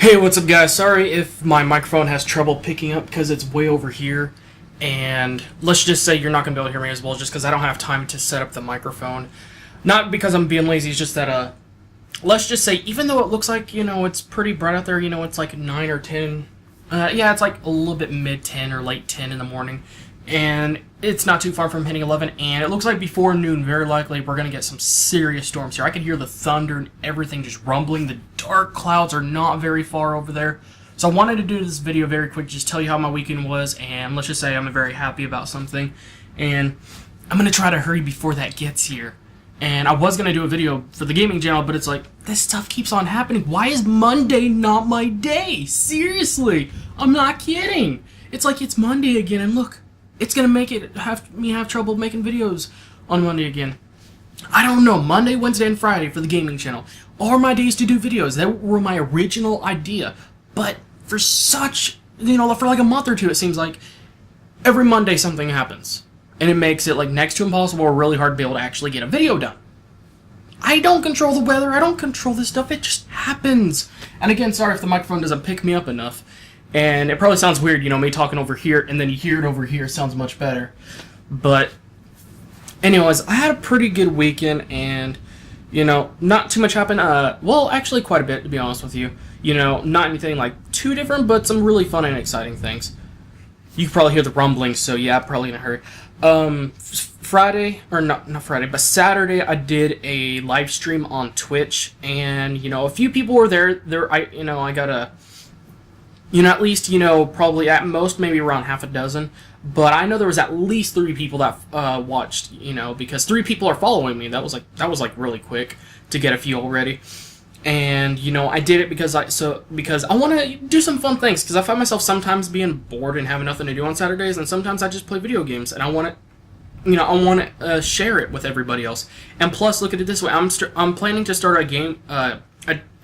Hey, what's up, guys? Sorry if my microphone has trouble picking up because it's way over here. And let's just say you're not going to be able to hear me as well just because I don't have time to set up the microphone. Not because I'm being lazy, it's just that, let's just say, even though it looks like, it's pretty bright out there, it's like 9 or 10. Yeah, it's like a little bit mid-10 or late 10 in the morning. And it's not too far from hitting 11, and it looks like before noon, very likely, we're going to get some serious storms here. I can hear the thunder and everything just rumbling. The dark clouds are not very far over there. So I wanted to do this video very quick, just tell you how my weekend was, and let's just say I'm very happy about something. And I'm going to try to hurry before that gets here. And I was going to do a video for the gaming channel, but it's like, this stuff keeps on happening. Why is Monday not my day? Seriously, I'm not kidding. It's like it's Monday again, and look. It's gonna make it me have trouble making videos on Monday again. I don't know. Monday, Wednesday, and Friday for the gaming channel are my days to do videos. That were my original idea. But for such, for like a month or two, it seems like every Monday something happens. And it makes it like next to impossible or really hard to be able to actually get a video done. I don't control the weather. I don't control this stuff. It just happens. And again, sorry if the microphone doesn't pick me up enough. And it probably sounds weird, me talking over here, and then you hear it over here. It sounds much better. But, anyways, I had a pretty good weekend, and, not too much happened. Well, actually quite a bit, to be honest with you. Not anything, like, too different, but some really fun and exciting things. You can probably hear the rumbling, so yeah, I'm probably in a hurry. Friday, or not Friday, but Saturday, I did a live stream on Twitch, and, a few people were there. I got a... at least, probably at most maybe around half a dozen. But I know there was at least 3 people that watched, because 3 people are following me. That was like really quick to get a few already. And, I did it because I want to do some fun things. Because I find myself sometimes being bored and having nothing to do on Saturdays. And sometimes I just play video games. And I want to, share it with everybody else. And plus, look at it this way. I'm planning to start a game,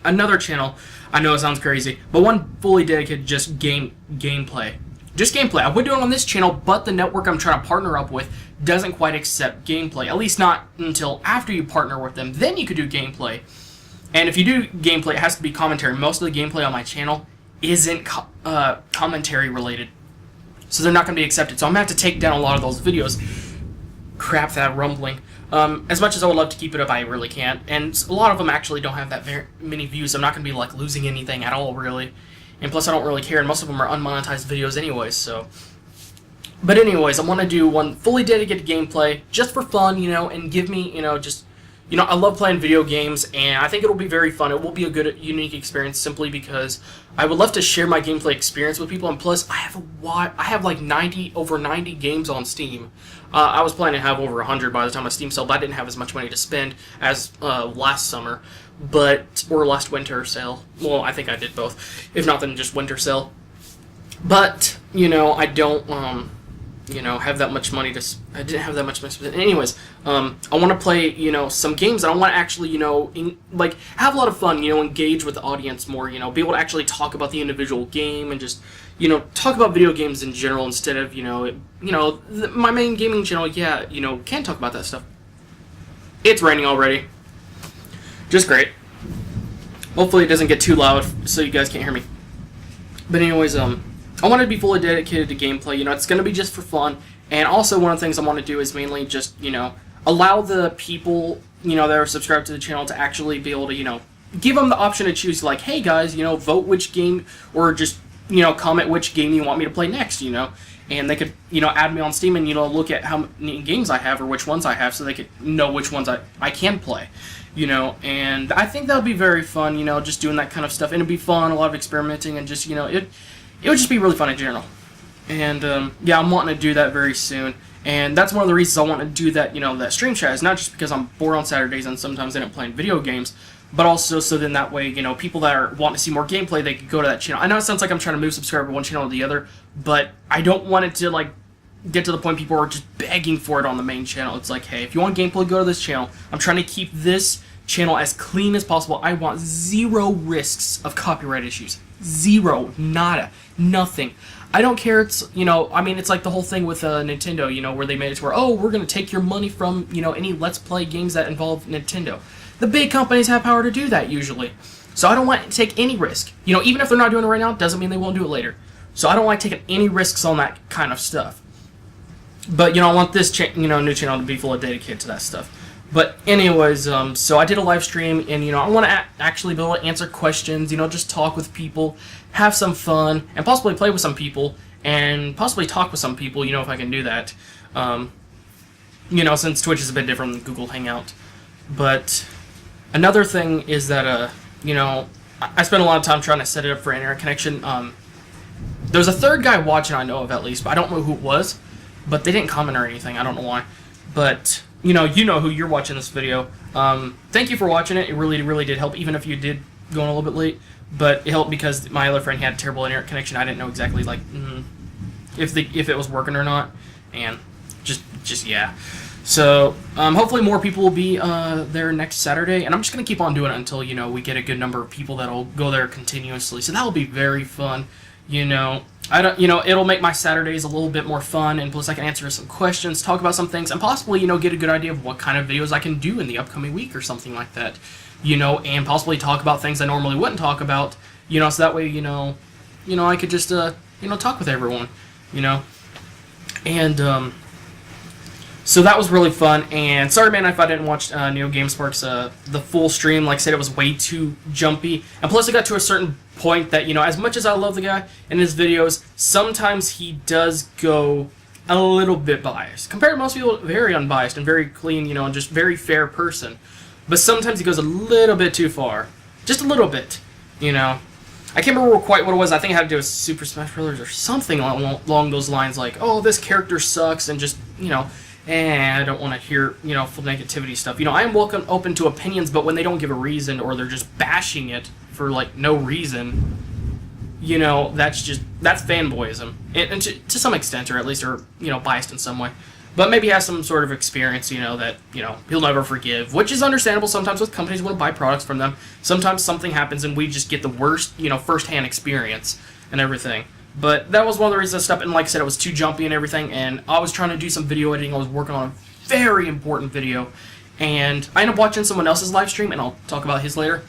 another channel. I know it sounds crazy, but one fully dedicated just gameplay. Just gameplay. I would do it on this channel, but the network I'm trying to partner up with doesn't quite accept gameplay. At least not until after you partner with them. Then you could do gameplay. And if you do gameplay, it has to be commentary. Most of the gameplay on my channel isn't commentary related. So they're not going to be accepted. So I'm going to have to take down a lot of those videos. Crap, that rumbling. As much as I would love to keep it up, I really can't. And a lot of them actually don't have that very many views. I'm not going to be like losing anything at all, really. And plus, I don't really care. And most of them are unmonetized videos anyways, so. But anyways, I want to do one fully dedicated gameplay just for fun, and give me, I love playing video games, and I think it'll be very fun. It will be a good, unique experience simply because I would love to share my gameplay experience with people, and plus, I have like over 90 games on Steam. I was planning to have over 100 by the time of Steam sale, but I didn't have as much money to spend as last summer, or last winter sale. Well, I think I did both, if not then just winter sale. But, I don't, have that much money I didn't have that much money to spend. Anyways, I want to play, some games, and I want to actually, have a lot of fun, engage with the audience more, be able to actually talk about the individual game and just, talk about video games in general instead of, my main gaming channel, can talk about that stuff. It's raining already. Just great. Hopefully it doesn't get too loud so you guys can't hear me. But anyways, I want to be fully dedicated to gameplay. It's going to be just for fun. And also one of the things I want to do is mainly just, allow the people, that are subscribed to the channel to actually be able to, give them the option to choose, like, hey guys, vote which game, or just, comment which game you want me to play next, And they could, add me on Steam and, look at how many games I have or which ones I have so they could know which ones I can play, And I think that would be very fun, just doing that kind of stuff. And it'd be fun, a lot of experimenting, and just, it would just be really fun in general. And, yeah, I'm wanting to do that very soon. And that's one of the reasons I want to do that, that stream chat. Is not just because I'm bored on Saturdays and sometimes I end up playing video games, but also so then that way, people that are wanting to see more gameplay, they can go to that channel. I know it sounds like I'm trying to move subscribers from one channel to the other, but I don't want it to, like, get to the point people are just begging for it on the main channel. It's like, hey, if you want gameplay, go to this channel. I'm trying to keep this channel as clean as possible. I want 0 risks of copyright issues. 0. Nada. Nothing. I don't care. It's, it's like the whole thing with Nintendo, where they made it to where, oh, we're going to take your money from, any Let's Play games that involve Nintendo. The big companies have power to do that usually. So I don't want to take any risk. You know, even if they're not doing it right now, doesn't mean they won't do it later. So I don't like taking any risks on that kind of stuff. But, you know, I want this new channel to be fully dedicated to that stuff. But anyways, so I did a live stream, and, you know, I want to actually be able to answer questions, you know, just talk with people, have some fun, and possibly play with some people, and possibly talk with some people, you know, if I can do that. You know, since Twitch is a bit different than Google Hangout. But another thing is that, you know, I spent a lot of time trying to set it up for internet connection. There's a third guy watching I know of, at least, but I don't know who it was. But they didn't comment or anything. I don't know why. But, you know who you're watching this video. Thank you for watching it. It really, really did help, even if you did go on a little bit late. But it helped because my other friend had a terrible internet connection. I didn't know exactly, like, if it was working or not. And just yeah. So, hopefully more people will be there next Saturday, and I'm just going to keep on doing it until, you know, we get a good number of people that'll go there continuously. So that will be very fun, you know. It'll make my Saturdays a little bit more fun, and plus I can answer some questions, talk about some things, and possibly, you know, get a good idea of what kind of videos I can do in the upcoming week or something like that, you know, and possibly talk about things I normally wouldn't talk about, you know, so that way, you know, I could just, you know, talk with everyone, you know, and, so that was really fun, and sorry, man, if I didn't watch Neo GameSpark's the full stream. Like I said, it was way too jumpy, and plus it got to a certain point that, you know, as much as I love the guy in his videos, sometimes he does go a little bit biased. Compared to most people, very unbiased and very clean, you know, and just very fair person. But sometimes he goes a little bit too far. Just a little bit, you know. I can't remember quite what it was. I think it had to do with Super Smash Bros. Or something along those lines, like, oh, this character sucks, and just, you know, I don't want to hear, you know, full negativity stuff. You know, I am open to opinions, but when they don't give a reason or they're just bashing it for, like, no reason, you know, that's fanboyism. And to some extent, or at least, or, you know, biased in some way. But maybe has some sort of experience, you know, that, you know, he'll never forgive, which is understandable sometimes with companies want to buy products from them. Sometimes something happens and we just get the worst, you know, first-hand experience and everything. But that was one of the reasons I stopped, and like I said, it was too jumpy and everything, and I was trying to do some video editing. I was working on a very important video, and I ended up watching someone else's live stream, and I'll talk about his later.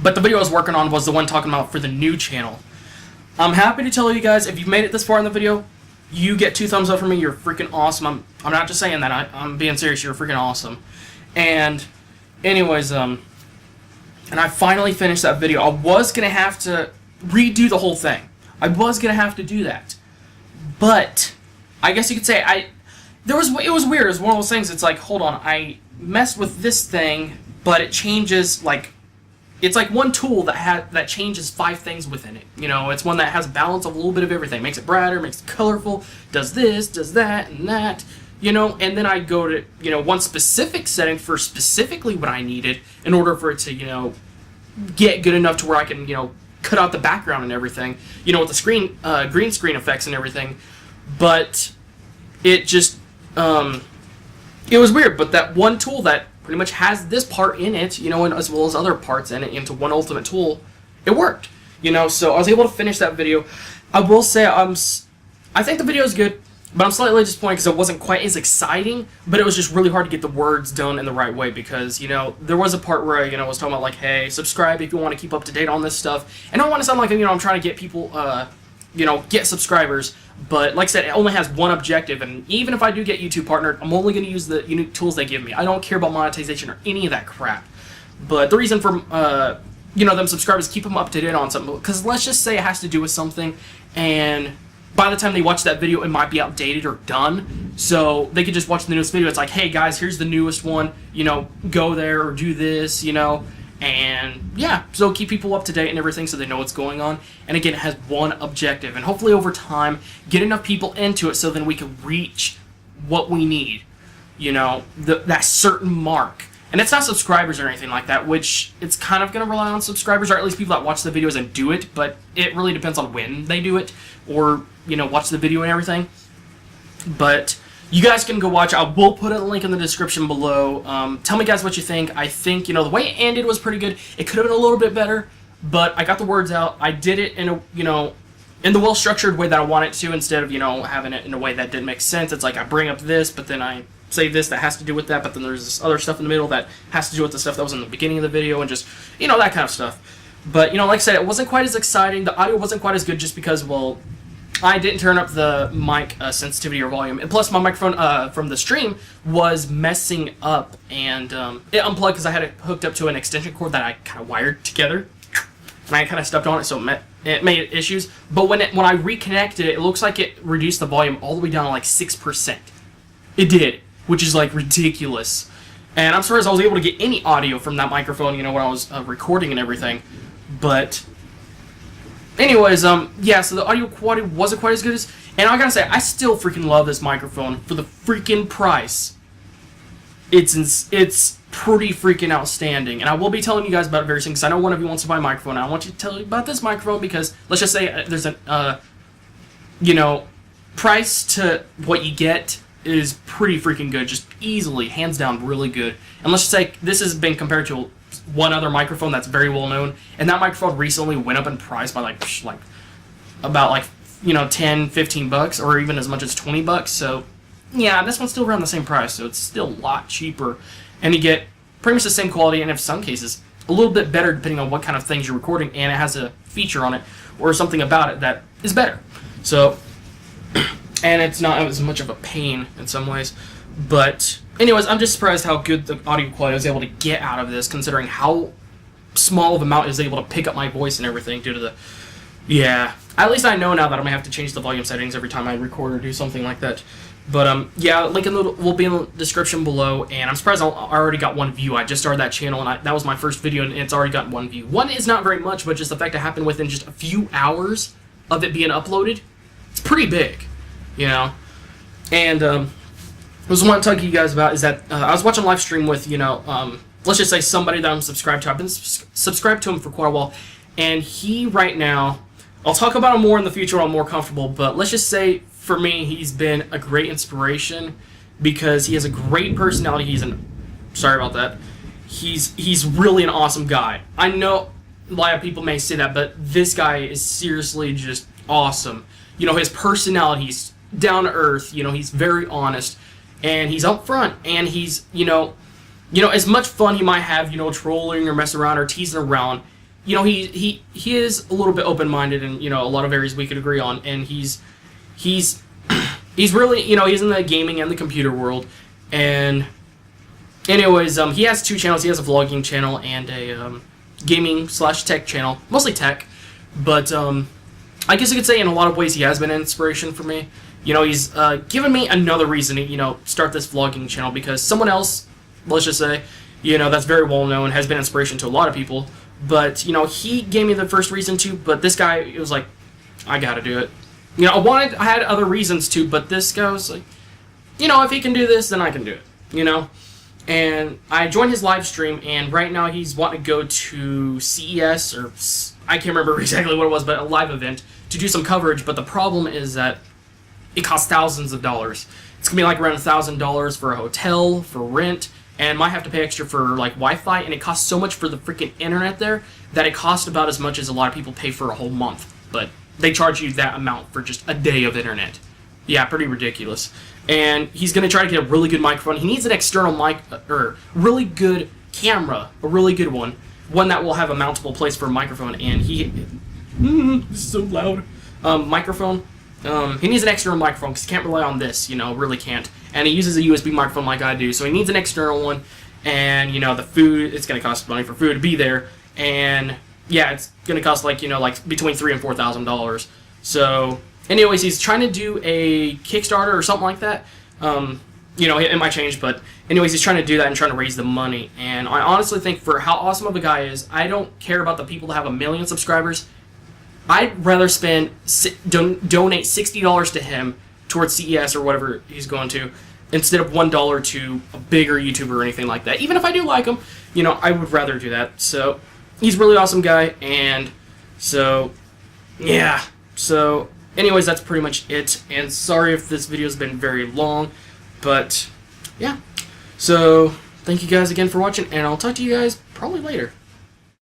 But the video I was working on was the one talking about for the new channel. I'm happy to tell you guys, if you've made it this far in the video, you get 2 thumbs up from me. You're freaking awesome. I'm not just saying that. I'm being serious. You're freaking awesome. And anyways, and I finally finished that video. I was going to have to redo the whole thing. I was going to have to do that. But I guess you could say it was weird. It was one of those things. It's like, hold on, I messed with this thing, but it changes, like, it's like one tool that changes 5 things within it. You know, it's one that has balance of a little bit of everything. Makes it brighter, makes it colorful, does this, does that, and that. You know, and then I go to, you know, one specific setting for specifically what I needed in order for it to, you know, get good enough to where I can, you know, cut out the background and everything, you know, with the green screen effects and everything. But it just, it was weird. But that one tool that pretty much has this part in it, you know, and as well as other parts in it, into one ultimate tool, it worked, you know. So I was able to finish that video. I will say I think the video is good, but I'm slightly disappointed because it wasn't quite as exciting, but it was just really hard to get the words done in the right way because, you know, there was a part where, you know, I was talking about, like, hey, subscribe if you want to keep up to date on this stuff. And I don't want to sound like, you know, I'm trying to get people, you know, get subscribers, but like I said, it only has one objective, and even if I do get YouTube partnered, I'm only going to use the unique tools they give me. I don't care about monetization or any of that crap. But the reason for, you know, them subscribers, keep them up to date on something, because let's just say it has to do with something, and by the time they watch that video, it might be outdated or done. So they could just watch the newest video. It's like, hey guys, here's the newest one. You know, go there or do this, you know. And yeah, so keep people up to date and everything so they know what's going on. And again, it has one objective. And hopefully over time, get enough people into it so then we can reach what we need. You know, that certain mark. And it's not subscribers or anything like that, which it's kind of going to rely on subscribers, or at least people that watch the videos and do it, but it really depends on when they do it, or, you know, watch the video and everything. But you guys can go watch. I will put a link in the description below. Tell me, guys, what you think. I think, you know, the way it ended was pretty good. It could have been a little bit better, but I got the words out. I did it in a, you know, in the well-structured way that I wanted to, instead of, you know, having it in a way that didn't make sense. It's like I bring up this, but then I say this that has to do with that, but then there's this other stuff in the middle that has to do with the stuff that was in the beginning of the video, and just, that kind of stuff. But, like I said, it wasn't quite as exciting. The audio wasn't quite as good just because, well, I didn't turn up the mic sensitivity or volume. And plus, my microphone from the stream was messing up, and it unplugged because I had it hooked up to an extension cord that I kind of wired together. And I kind of stepped on it, so it made issues. But when I reconnected it, it looks like it reduced the volume all the way down to like 6%. It did, which is like ridiculous. And I'm surprised I was able to get any audio from that microphone, when I was recording and everything. But anyways, yeah, so the audio quality wasn't quite as good as... And I gotta say, I still freaking love this microphone for the freaking price. It's pretty freaking outstanding. And I will be telling you guys about it very soon, because I know one of you wants to buy a microphone. And I want you to tell you about this microphone, because let's just say there's a, price to what you get is pretty freaking good. Just easily, hands down, really good. And let's just say this has been compared to one other microphone that's very well known, and that microphone recently went up in price by about 10, 15 bucks, or even as much as 20 bucks. So yeah, this one's still around the same price, so it's still a lot cheaper, and you get pretty much the same quality, and in some cases a little bit better depending on what kind of things you're recording, and it has a feature on it or something about it that is better. So and it's not as much of a pain in some ways. But anyways, I'm just surprised how good the audio quality I was able to get out of this, considering how small of a mount is able to pick up my voice and everything due to the... Yeah, at least I know now that I'm going to have to change the volume settings every time I record or do something like that. But yeah, link will be in the description below, and I'm surprised I already got 1 view. I just started that channel, and that was my first video, and it's already gotten 1 view. 1 is not very much, but just the fact it happened within just a few hours of it being uploaded, it's pretty big, And what I want to talk to you guys about is that I was watching a live stream with, let's just say somebody that I'm subscribed to. I've been subscribed to him for quite a while, and he right now, I'll talk about him more in the future when I'm more comfortable, but let's just say, for me, he's been a great inspiration because he has a great personality. Sorry about that. He's really an awesome guy. I know a lot of people may say that, but this guy is seriously just awesome. His personality, he's down to earth, he's very honest, and he's up front, and he's, as much fun he might have, trolling or messing around or teasing around, he is a little bit open-minded in, a lot of areas we could agree on, and he's really, he's in the gaming and the computer world. And anyways, he has 2 channels. He has a vlogging channel and a gaming/tech channel, mostly tech, but I guess you could say in a lot of ways he has been an inspiration for me. He's given me another reason to, start this vlogging channel, because someone else, let's just say, that's very well known, has been inspiration to a lot of people, but, he gave me the first reason to, but this guy, it was like, I gotta do it. I had other reasons to, but this guy was like, if he can do this, then I can do it, And I joined his live stream, and right now he's wanting to go to CES, or I can't remember exactly what it was, but a live event, to do some coverage, but the problem is that it costs thousands of dollars. It's gonna be like around $1,000 for a hotel, for rent, and might have to pay extra for like Wi-Fi, and it costs so much for the freaking internet there that it costs about as much as a lot of people pay for a whole month. But they charge you that amount for just a day of internet. Yeah, pretty ridiculous. And he's gonna try to get a really good microphone. He needs an external mic, or really good camera, a really good one that will have a mountable place for a microphone. And this is so loud. Microphone. He needs an external microphone because he can't rely on this, really can't. And he uses a USB microphone like I do, so he needs an external one. And, the food, it's going to cost money for food to be there. And, yeah, it's going to cost, like between $3,000 and $4,000. So, anyways, he's trying to do a Kickstarter or something like that. It might change, but anyways, he's trying to do that and trying to raise the money. And I honestly think for how awesome of a guy he is, I don't care about the people that have 1 million subscribers. I'd rather donate $60 to him towards CES or whatever he's going to, instead of $1 to a bigger YouTuber or anything like that. Even if I do like him, I would rather do that. So, he's a really awesome guy, and so, yeah. So, anyways, that's pretty much it, and sorry if this video's been very long, but, yeah. So, thank you guys again for watching, and I'll talk to you guys probably later.